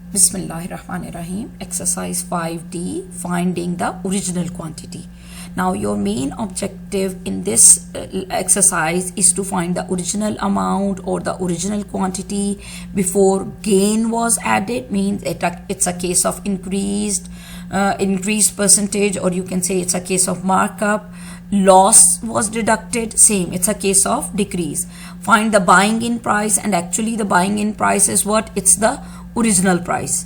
Bismillahirrahmanirrahim. Exercise 5D, finding the original quantity. Now your main objective in this exercise is to find the original amount or the original quantity before gain was added. Means it's a case of increased percentage, or you can say it's a case of markup. Loss was deducted, same, it's a case of decrease. Find the buying in price, and actually the buying in price is what? It's the original price.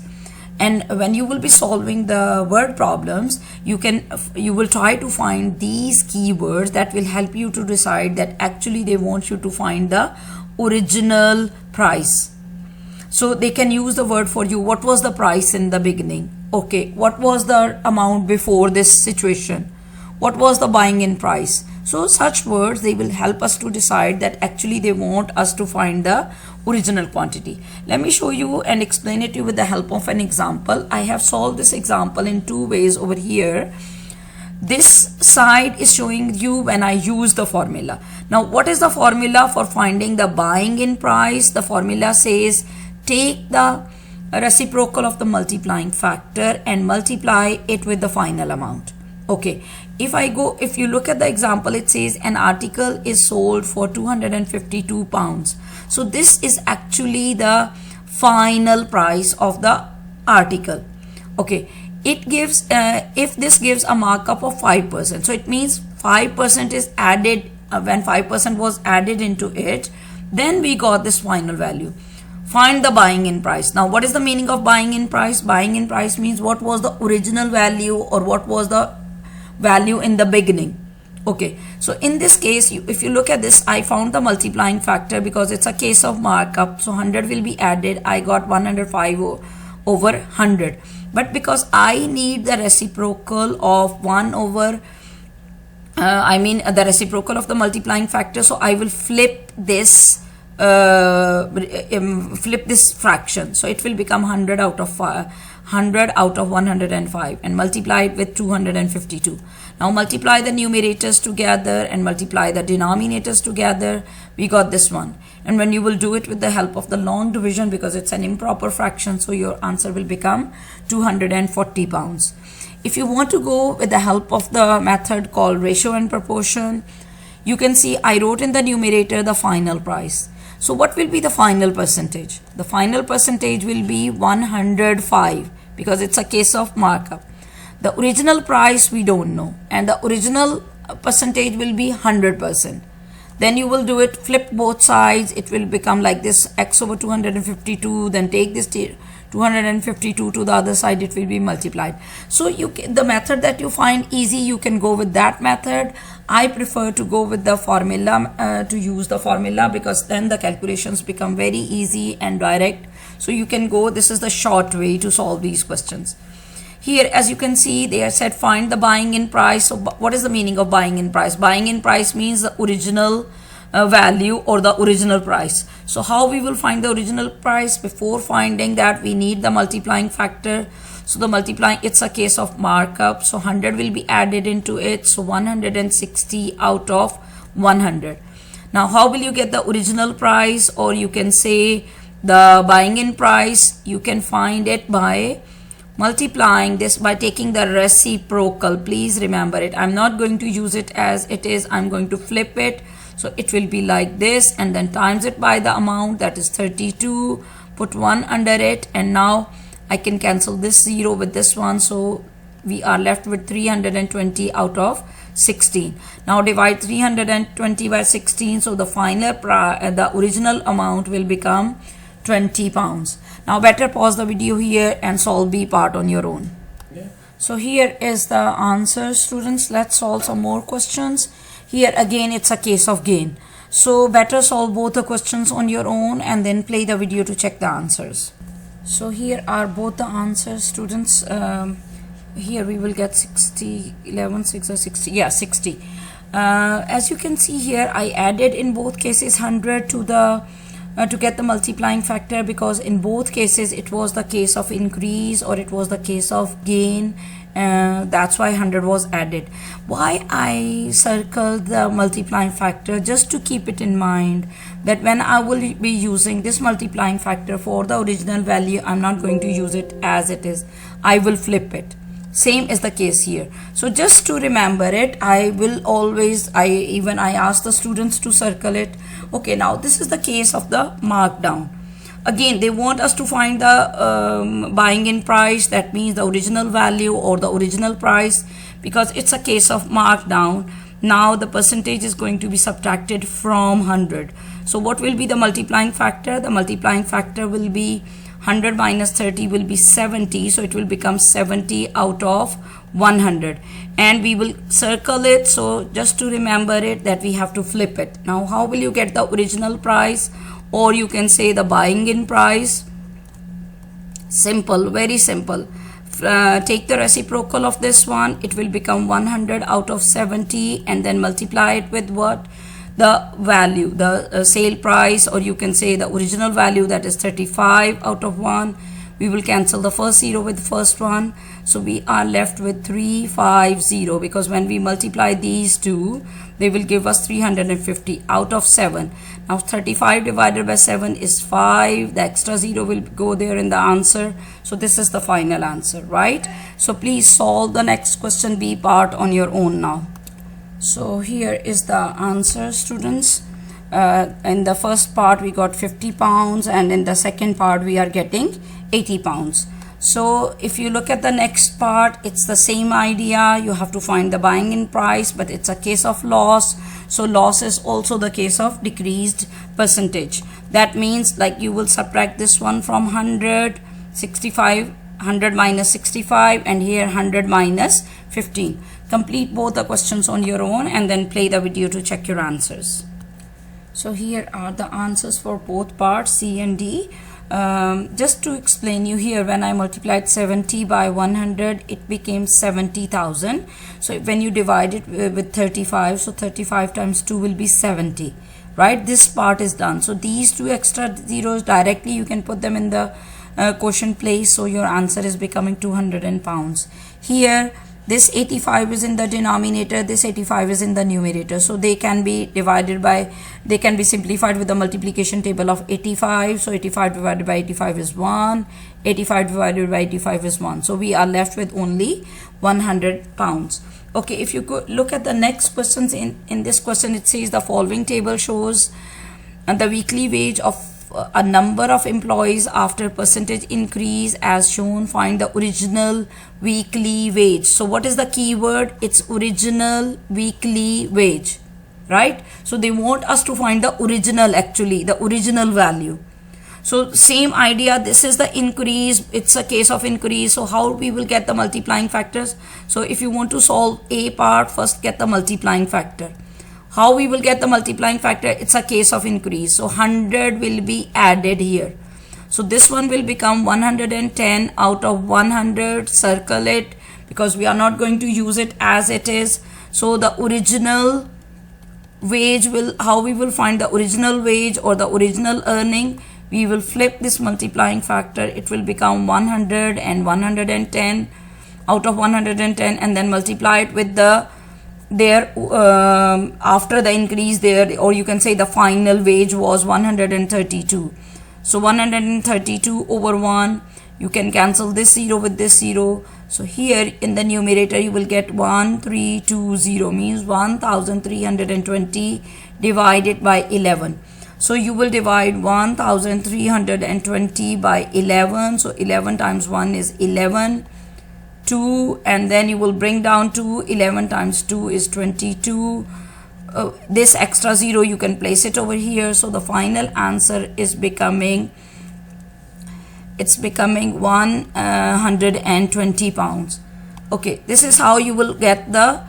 And when you will be solving the word problems, you will try to find these keywords that will help you to decide that actually they want you to find the original price. So they can use the word for you. What was the price in the beginning? Okay, what was the amount before this situation? What was the buying in price? So such words, they will help us to decide that actually they want us to find the original quantity. Let me show you and explain it to you with the help of an example. I have solved this example in two ways over here. This side is showing you when I use the formula. Now what is the formula for finding the buying in price? The formula says take the reciprocal of the multiplying factor and multiply it with the final amount. Okay, if you look at the example, it says an article is sold for 252 pounds. So this is actually the final price of the article. Okay, it gives if this gives a markup of 5%, so it means 5% is added. When 5% was added into it, then we got this final value. Find the buying in price. Now what is the meaning of buying in price? Buying in price means what was the original value or what was the value in the beginning. Okay, so in this case, if you look at this, I found the multiplying factor because it's a case of markup. So 100 will be added. I got 105 over 100. But because I need the reciprocal of 1 over the reciprocal of the multiplying factor, so I will flip this fraction. So it will become 100 out of 105 and multiply it with 252. Now multiply the numerators together and multiply the denominators together. We got this one. And when you will do it with the help of the long division, because it's an improper fraction, so your answer will become 240 pounds. If you want to go with the help of the method called ratio and proportion, you can see I wrote in the numerator the final price. So what will be the final percentage? The final percentage will be 105 because it's a case of markup. The original price we don't know, and the original percentage will be 100%. Then you will do it, flip both sides. It will become like this, x over 252. Then take this 252 to the other side, it will be multiplied. So the method that you find easy, you can go with that method. I prefer to go with the formula, to use the formula, because then the calculations become very easy and direct. So you can go, this is the short way to solve these questions. Here, as you can see, they are said find the buying in price. So what is the meaning of buying in price? Buying in price means the original value or the original price. So how we will find the original price? Before finding that, we need the multiplying factor. So the multiplying, it's a case of markup. So 100 will be added into it. So 160 out of 100. Now how will you get the original price, or you can say the buying in price? You can find it by multiplying this by taking the reciprocal. Please remember it. I'm not going to use it as it is. I'm going to flip it. So it will be like this, and then times it by the amount, that is 32. Put 1 under it, and now I can cancel this 0 with this one. So we are left with 320 out of 16. Now divide 320 by 16. So the final the original amount will become 20 pounds. Now better pause the video here and solve B part on your own. Yeah. So here is the answer, students. Let's solve some more questions. Here again, it's a case of gain. So better solve both the questions on your own and then play the video to check the answers. So here are both the answers, students. Here we will get 60, 11, 6 or 60. Yeah, 60. As you can see here, I added in both cases 100 to the to get the multiplying factor, because in both cases it was the case of increase or it was the case of gain. That's why 100 was added. Why I circled the multiplying factor? Just to keep it in mind that when I will be using this multiplying factor for the original value, I'm not going to use it as it is. I will flip it. Same is the case here. So just to remember it, I will always, I ask the students to circle it. Okay, now this is the case of the markdown. Again, they want us to find the buying in price, that means the original value or the original price, because it's a case of markdown. Now the percentage is going to be subtracted from 100. So what will be the multiplying factor? The multiplying factor will be 100 minus 30 will be 70, so it will become 70 out of 100, and we will circle it. So just to remember it, that we have to flip it. Now how will you get the original price, or you can say the buying in price? Simple, very simple. Take the reciprocal of this one, it will become 100 out of 70, and then multiply it with what? The value, the sale price, or you can say the original value, that is 35 out of 1. We will cancel the first 0 with the first one, so we are left with 350, because when we multiply these two, they will give us 350 out of 7. Now 35 divided by 7 is 5. The extra 0 will go there in the answer. So this is the final answer, right? So please solve the next question B part on your own now. So here is the answer, students. In the first part we got 50 pounds, and in the second part we are getting 80 pounds. So if you look at the next part, it's the same idea. You have to find the buying in price, but it's a case of loss. So loss is also the case of decreased percentage. That means, like, you will subtract this one from 100, 65, 100 minus 65, and here 100 minus 15. Complete both the questions on your own and then play the video to check your answers. So here are the answers for both parts, C and D. Just to explain you here, when I multiplied 70 by 100, it became 70,000. So when you divide it with 35, so 35 times 2 will be 70, right? This part is done. So these two extra zeros, directly you can put them in the quotient place, so your answer is becoming 200 pounds. Here this 85 is in the denominator, this 85 is in the numerator, so they can be divided by, they can be simplified with the multiplication table of 85. So 85 divided by 85 is 1, 85 divided by 85 is 1. So we are left with only 100 pounds. Okay, if you could look at the next questions, in this question it says the following table shows the weekly wage of a number of employees after percentage increase as shown. Find the original weekly wage. So what is the keyword? It's original weekly wage, right? So they want us to find the original, actually the original value. So same idea, this is the increase, it's a case of increase. So how we will get the multiplying factors? So if you want to solve A part, first get the multiplying factor. How we will get the multiplying factor? It's a case of increase. So 100 will be added here. So this one will become 110 out of 100. Circle it, because we are not going to use it as it is. So the original wage will, how we will find the original wage or the original earning? We will flip this multiplying factor. It will become 100 and 110 out of 110, and then multiply it with the there after the increase there, or you can say the final wage was 132. So 132 over 1, you can cancel this 0 with this 0. So here in the numerator you will get 1320, means 1320 divided by 11. So you will divide 1320 by 11. So 11 times 1 is 11. 2, and then you will bring down 2. 11 times 2 is 22. This extra 0 you can place it over here. So the final answer is becoming, it's becoming 120 pounds. Okay, this is how you will get the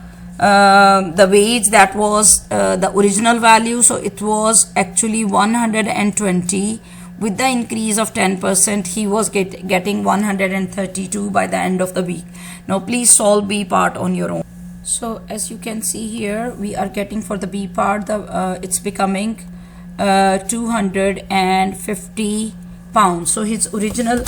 wage that was the original value. So it was actually 120. With the increase of 10%, he was getting 132 by the end of the week. Now please solve B part on your own. So as you can see here, we are getting for the B part, it's becoming 250 pounds. So his original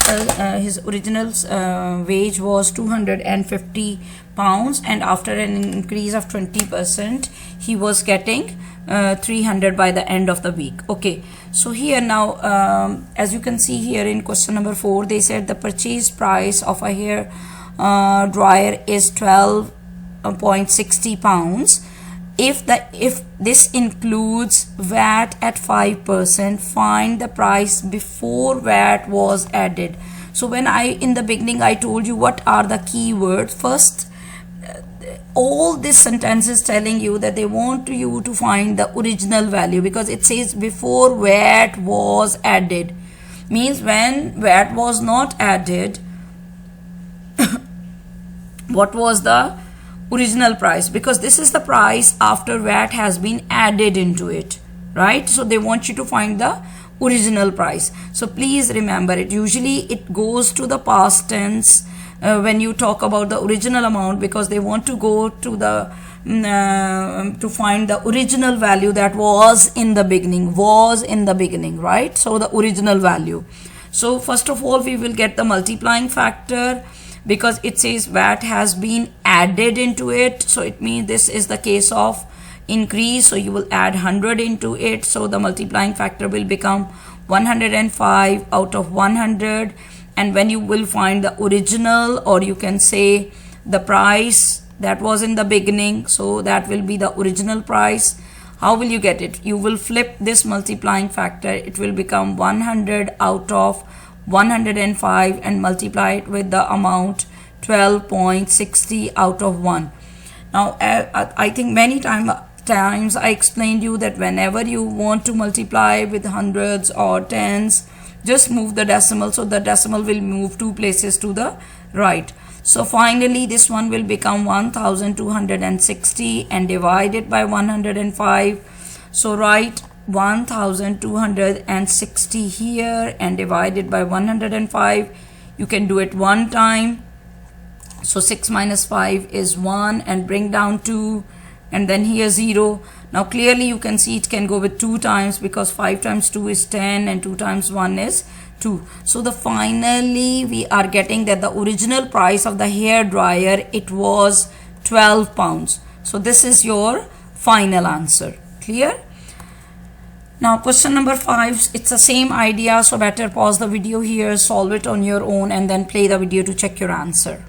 wage was 250 pounds, and after an increase of 20% he was getting 300 by the end of the week. Okay, so here now as you can see here in question number 4, they said the purchase price of a hair dryer is 12.60 pounds. If this includes VAT at 5%, find the price before VAT was added. So when in the beginning I told you what are the keywords. First, all this sentence is telling you that they want you to find the original value, because it says before VAT was added, means when VAT was not added what was the original price, because this is the price after VAT has been added into it, right? So they want you to find the original price. So please remember it. Usually it goes to the past tense when you talk about the original amount, because they want to go to the to find the original value that was in the beginning, right? So the original value. So first of all we will get the multiplying factor, because it says VAT has been added into it, so it means this is the case of increase, so you will add 100 into it, so the multiplying factor will become 105 out of 100. And when you will find the original, or you can say the price that was in the beginning, so that will be the original price. How will you get it? You will flip this multiplying factor, it will become 100 out of 105 and multiply it with the amount 12.60 out of 1. Now I think many times I explained you that whenever you want to multiply with hundreds or tens, just move the decimal, so the decimal will move 2 places to the right. So finally this one will become 1260 and divide it by 105. So write 1260 here and divide it by 105. You can do it one time. So 6 minus 5 is 1, and bring down 2, and then here 0. Now clearly you can see it can go with 2 times, because 5 times 2 is 10 and 2 times 1 is 2. So finally we are getting that the original price of the hair dryer, it was 12 pounds. So this is your final answer. Clear? Now question number 5, it's the same idea, so better pause the video here, solve it on your own, and then play the video to check your answer.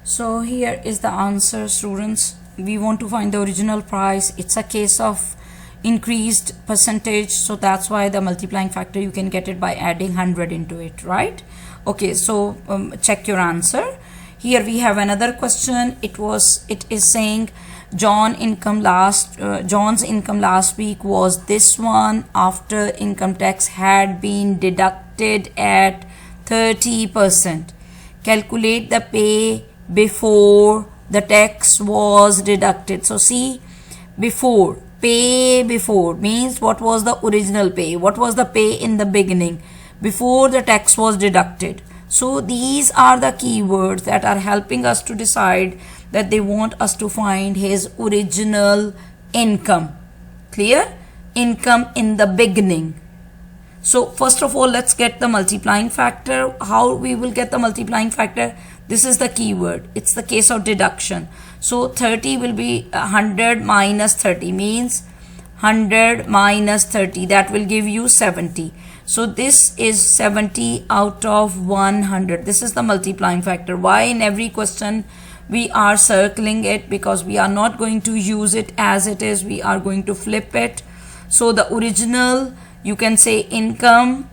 So here is the answer, students. We want to find the original price. It's a case of increased percentage, so that's why the multiplying factor you can get it by adding 100 into it, right? Okay, so check your answer. Here we have another question. It is saying John's income last week was this one after income tax had been deducted at 30%. Calculate the pay before the tax was deducted. So see, before, pay before means what was the original pay, what was the pay in the beginning before the tax was deducted. So these are the keywords that are helping us to decide that they want us to find his original income. Clear? Income in the beginning. So first of all, let's get the multiplying factor. How we will get the multiplying factor? This is the keyword. It's the case of deduction. So 30 will be 100 minus 30, means 100 minus 30. That will give you 70. So this is 70 out of 100. This is the multiplying factor. Why in every question we are circling it? Because we are not going to use it as it is. We are going to flip it. So the original, you can say income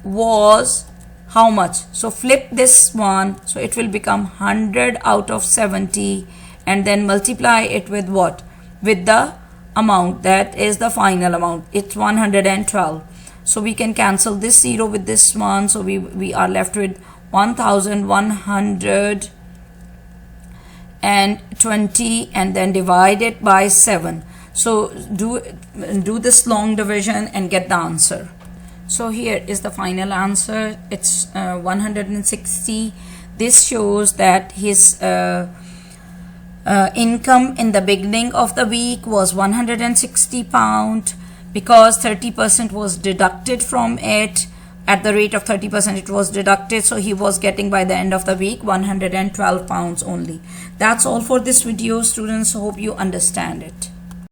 was how much? So flip this one, so it will become 100 out of 70, and then multiply it with what? With the amount, that is the final amount. It's 112. So we can cancel this 0 with this one, so we are left with 1120, and then divide it by 7. So do this long division and get the answer. So here is the final answer. It's 160. This shows that his income in the beginning of the week was 160 pound. because 30% was deducted from it. At the rate of 30% it was deducted, so he was getting by the end of the week 112 pounds only. That's all for this video, students. Hope you understand it.